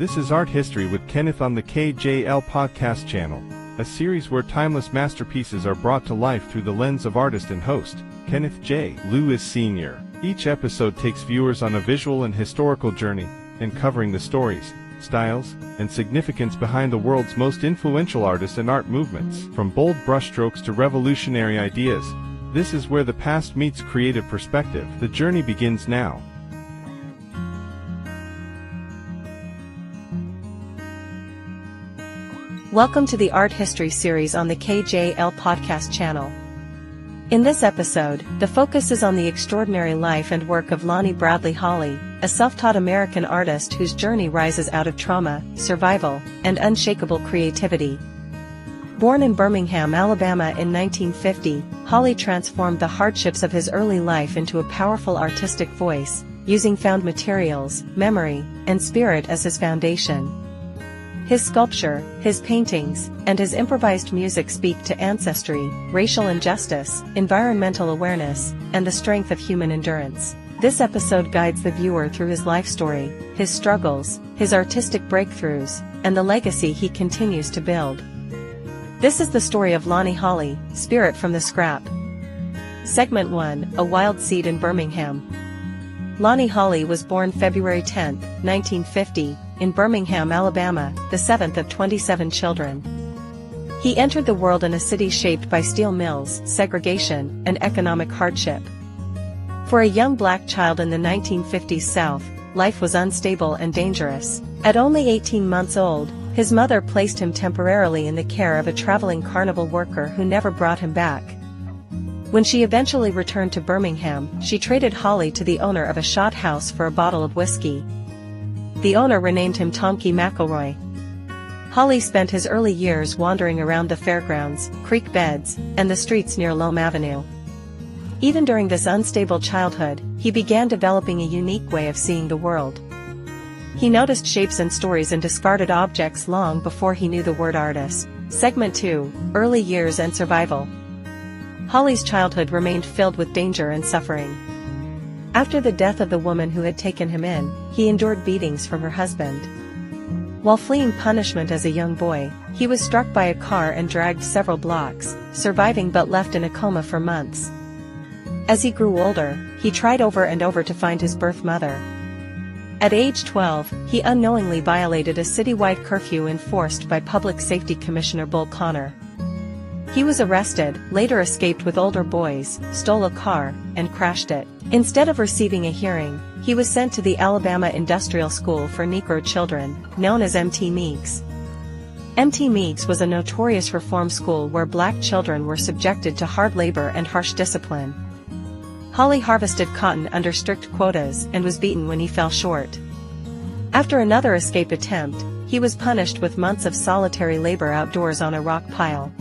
This is Art History with Kenneth on the KJL Podcast Channel, a series where timeless masterpieces are brought to life through the lens of artist and host, Kenneth J. Lewis Sr. Each episode takes viewers on a visual and historical journey, uncovering the stories, styles, and significance behind the world's most influential artists and art movements. From bold brushstrokes to revolutionary ideas, this is where the past meets creative perspective. The journey begins now. Welcome to the Art History series on the KJL Podcast Channel. In this episode, the focus is on the extraordinary life and work of Lonnie Bradley Holley, a self-taught American artist whose journey rises out of trauma, survival, and unshakable creativity. Born in Birmingham, Alabama in 1950, Holley transformed the hardships of his early life into a powerful artistic voice, using found materials, memory, and spirit as his foundation. His sculpture, his paintings, and his improvised music speak to ancestry, racial injustice, environmental awareness, and the strength of human endurance. This episode guides the viewer through his life story, his struggles, his artistic breakthroughs, and the legacy he continues to build. This is the story of Lonnie Holley, Spirit from the Scrap. Segment 1, A Wild Seed in Birmingham. Lonnie Holley was born February 10, 1950, in Birmingham, Alabama, the seventh of 27 children. He entered the world in a city shaped by steel mills, segregation, and economic hardship. For a young black child in the 1950s South, life was unstable and dangerous. At only 18 months old, his mother placed him temporarily in the care of a traveling carnival worker who never brought him back. When she eventually returned to Birmingham, she traded Holley to the owner of a shot house for a bottle of whiskey. The owner renamed him Tomky McElroy. Holley spent his early years wandering around the fairgrounds, creek beds, and the streets near Loam Avenue. Even during this unstable childhood, he began developing a unique way of seeing the world. He noticed shapes and stories in discarded objects long before he knew the word artist. Segment 2, Early Years and Survival. Holley's childhood remained filled with danger and suffering. After the death of the woman who had taken him in, he endured beatings from her husband. While fleeing punishment as a young boy, he was struck by a car and dragged several blocks, surviving but left in a coma for months. As he grew older, he tried over and over to find his birth mother. At age 12, he unknowingly violated a citywide curfew enforced by Public Safety Commissioner Bull Connor. He was arrested, later escaped with older boys, stole a car, and crashed it. Instead of receiving a hearing, he was sent to the Alabama Industrial School for Negro Children, known as Mt. Meigs. Mt. Meigs was a notorious reform school where black children were subjected to hard labor and harsh discipline. Holley harvested cotton under strict quotas and was beaten when he fell short. After another escape attempt, he was punished with months of solitary labor outdoors on a rock pile.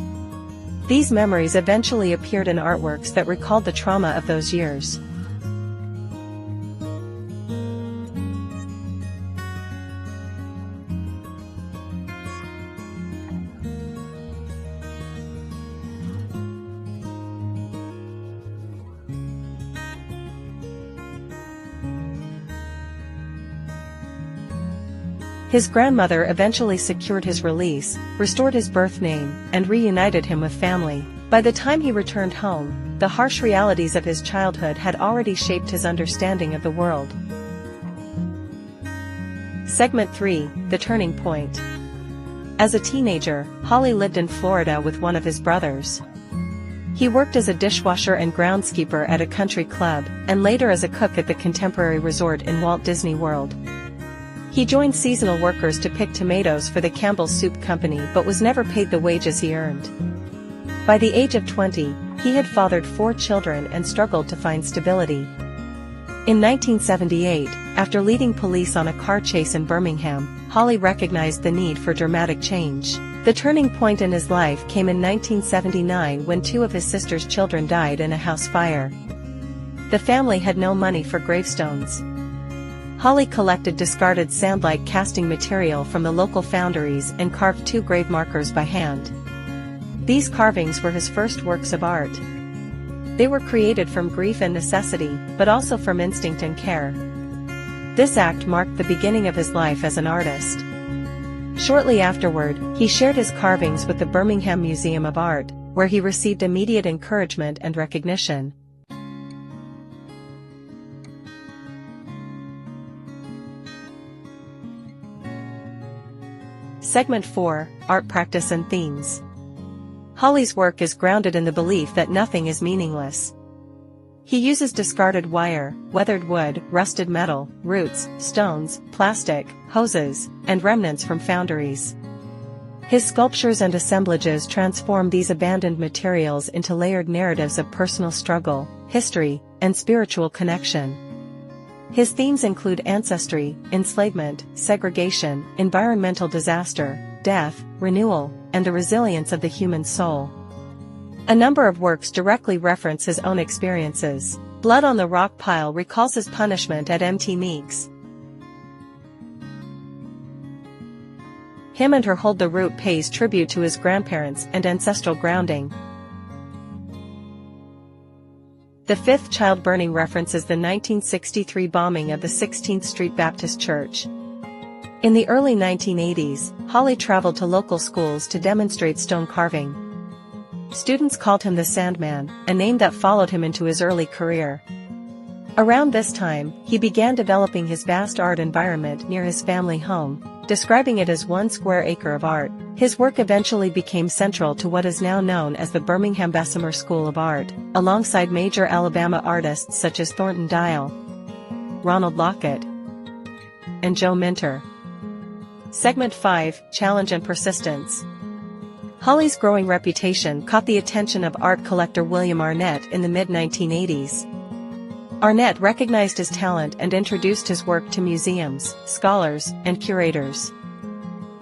These memories eventually appeared in artworks that recalled the trauma of those years. His grandmother eventually secured his release, restored his birth name, and reunited him with family. By the time he returned home, the harsh realities of his childhood had already shaped his understanding of the world. Segment 3, The Turning Point. As a teenager, Holley lived in Florida with one of his brothers. He worked as a dishwasher and groundskeeper at a country club, and later as a cook at the Contemporary Resort in Walt Disney World. He joined seasonal workers to pick tomatoes for the Campbell's Soup Company but was never paid the wages he earned. By the age of 20, he had fathered 4 children and struggled to find stability. In 1978, after leading police on a car chase in Birmingham, Holley recognized the need for dramatic change. The turning point in his life came in 1979 when 2 of his sister's children died in a house fire. The family had no money for gravestones. Holley collected discarded sandlike casting material from the local foundries and carved 2 grave markers by hand. These carvings were his first works of art. They were created from grief and necessity, but also from instinct and care. This act marked the beginning of his life as an artist. Shortly afterward, he shared his carvings with the Birmingham Museum of Art, where he received immediate encouragement and recognition. Segment 4: Art Practice and Themes. Holley's work is grounded in the belief that nothing is meaningless. He uses discarded wire, weathered wood, rusted metal, roots, stones, plastic, hoses, and remnants from foundries. His sculptures and assemblages transform these abandoned materials into layered narratives of personal struggle, history, and spiritual connection. His themes include ancestry, enslavement, segregation, environmental disaster, death, renewal, and the resilience of the human soul. A number of works directly reference his own experiences. Blood on the Rock Pile recalls his punishment at Mt. Meeks. Him and Her Hold the Root pays tribute to his grandparents and ancestral grounding. The Fifth Child Burning references the 1963 bombing of the 16th Street Baptist Church. In the early 1980s, Holley traveled to local schools to demonstrate stone carving. Students called him the Sandman, a name that followed him into his early career. Around this time, he began developing his vast art environment near his family home, describing it as 1 square acre of art. His work eventually became central to what is now known as the Birmingham Bessemer School of Art, alongside major Alabama artists such as Thornton Dial, Ronald Lockett, and Joe Minter. Segment 5: Challenge and Persistence. Holley's growing reputation caught the attention of art collector William Arnett in the mid-1980s. Arnett recognized his talent and introduced his work to museums, scholars, and curators.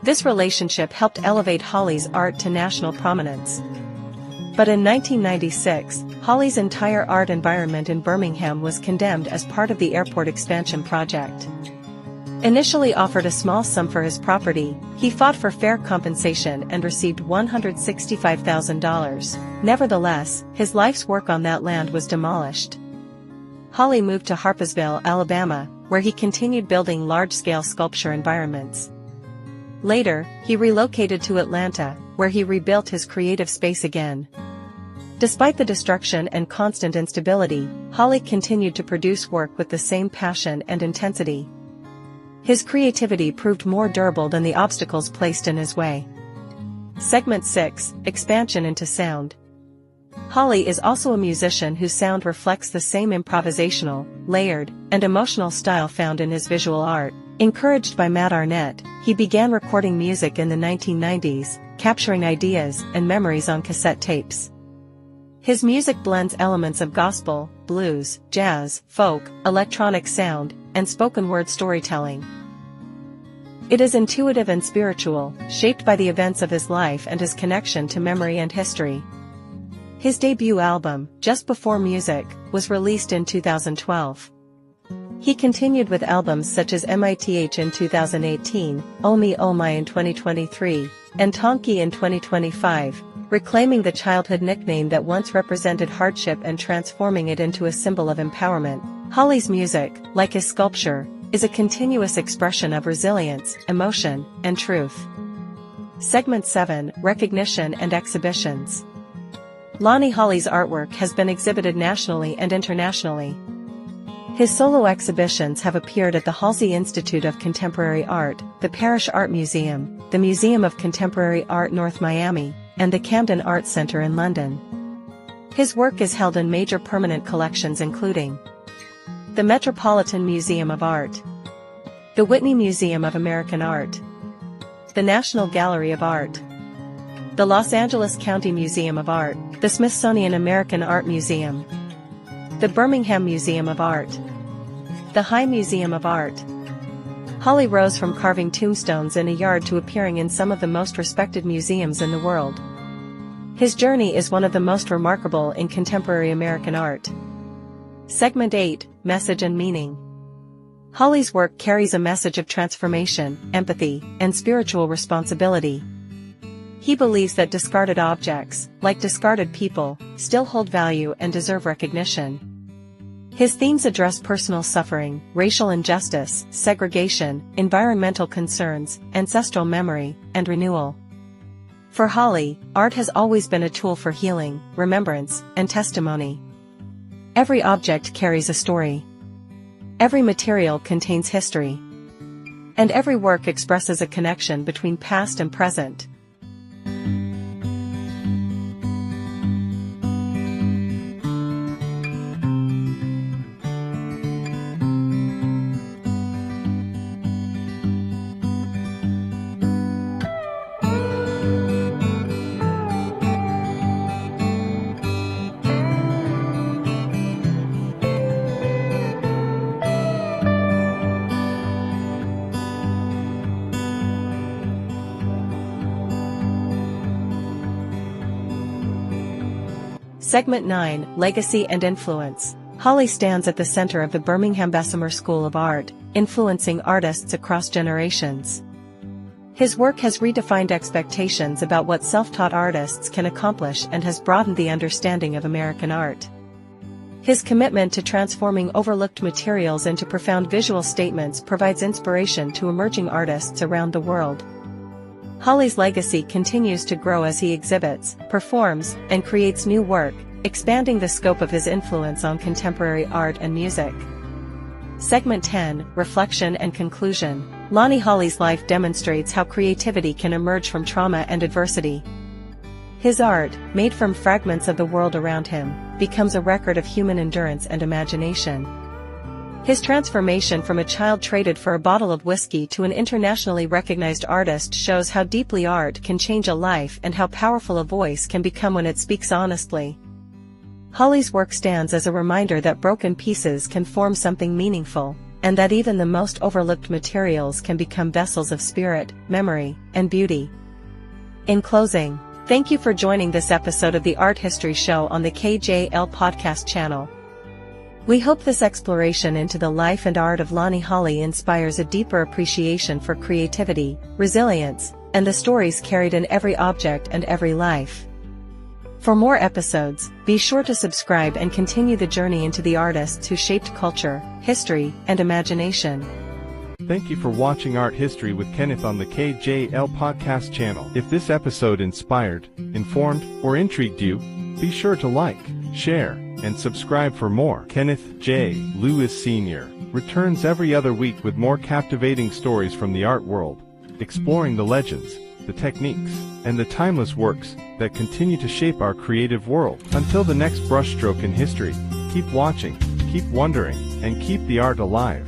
This relationship helped elevate Holley's art to national prominence. But in 1996, Holley's entire art environment in Birmingham was condemned as part of the airport expansion project. Initially offered a small sum for his property, he fought for fair compensation and received $165,000. Nevertheless, his life's work on that land was demolished. Holley moved to Harpsville, Alabama, where he continued building large-scale sculpture environments. Later, he relocated to Atlanta, where he rebuilt his creative space again. Despite the destruction and constant instability, Holley continued to produce work with the same passion and intensity. His creativity proved more durable than the obstacles placed in his way. Segment 6: Expansion into Sound. Holley is also a musician whose sound reflects the same improvisational, layered, and emotional style found in his visual art. Encouraged by Matt Arnett, he began recording music in the 1990s, capturing ideas and memories on cassette tapes. His music blends elements of gospel, blues, jazz, folk, electronic sound, and spoken word storytelling. It is intuitive and spiritual, shaped by the events of his life and his connection to memory and history. His debut album, Just Before Music, was released in 2012. He continued with albums such as MITH in 2018, Oh Me Oh My in 2023, and Tonki in 2025, reclaiming the childhood nickname that once represented hardship and transforming it into a symbol of empowerment. Holley's music, like his sculpture, is a continuous expression of resilience, emotion, and truth. Segment 7: Recognition and Exhibitions. Lonnie Holley's artwork has been exhibited nationally and internationally. His solo exhibitions have appeared at the Halsey Institute of Contemporary Art, the Parrish Art Museum, the Museum of Contemporary Art North Miami, and the Camden Art Center in London. His work is held in major permanent collections including the Metropolitan Museum of Art, the Whitney Museum of American Art, the National Gallery of Art, the Los Angeles County Museum of Art, the Smithsonian American Art Museum, the Birmingham Museum of Art, the High Museum of Art. Holley rose from carving tombstones in a yard to appearing in some of the most respected museums in the world. His journey is one of the most remarkable in contemporary American art. Segment 8, Message and Meaning. Holley's work carries a message of transformation, empathy, and spiritual responsibility. He believes that discarded objects, like discarded people, still hold value and deserve recognition. His themes address personal suffering, racial injustice, segregation, environmental concerns, ancestral memory, and renewal. For Holley, art has always been a tool for healing, remembrance, and testimony. Every object carries a story. Every material contains history. And every work expresses a connection between past and present. Segment 9, Legacy and Influence. Holley stands at the center of the Birmingham Bessemer School of Art, influencing artists across generations. His work has redefined expectations about what self-taught artists can accomplish and has broadened the understanding of American art. His commitment to transforming overlooked materials into profound visual statements provides inspiration to emerging artists around the world. Holley's legacy continues to grow as he exhibits, performs, and creates new work, expanding the scope of his influence on contemporary art and music. Segment 10, Reflection and Conclusion. Lonnie Holley's life demonstrates how creativity can emerge from trauma and adversity. His art, made from fragments of the world around him, becomes a record of human endurance and imagination. His transformation from a child traded for a bottle of whiskey to an internationally recognized artist shows how deeply art can change a life and how powerful a voice can become when it speaks honestly. Holley's work stands as a reminder that broken pieces can form something meaningful, and that even the most overlooked materials can become vessels of spirit, memory, and beauty. In closing, thank you for joining this episode of the Art History Show on the KJL Podcast Channel. We hope this exploration into the life and art of Lonnie Holley inspires a deeper appreciation for creativity, resilience, and the stories carried in every object and every life. For more episodes, be sure to subscribe and continue the journey into the artists who shaped culture, history, and imagination. Thank you for watching Art History with Kenneth on the KJL Podcast Channel. If this episode inspired, informed, or intrigued you, be sure to like, share, and subscribe for more. Kenneth J. Lewis Sr. returns every other week with more captivating stories from the art world, exploring the legends, the techniques, and the timeless works that continue to shape our creative world. Until the next brushstroke in history, keep watching, keep wondering, and keep the art alive.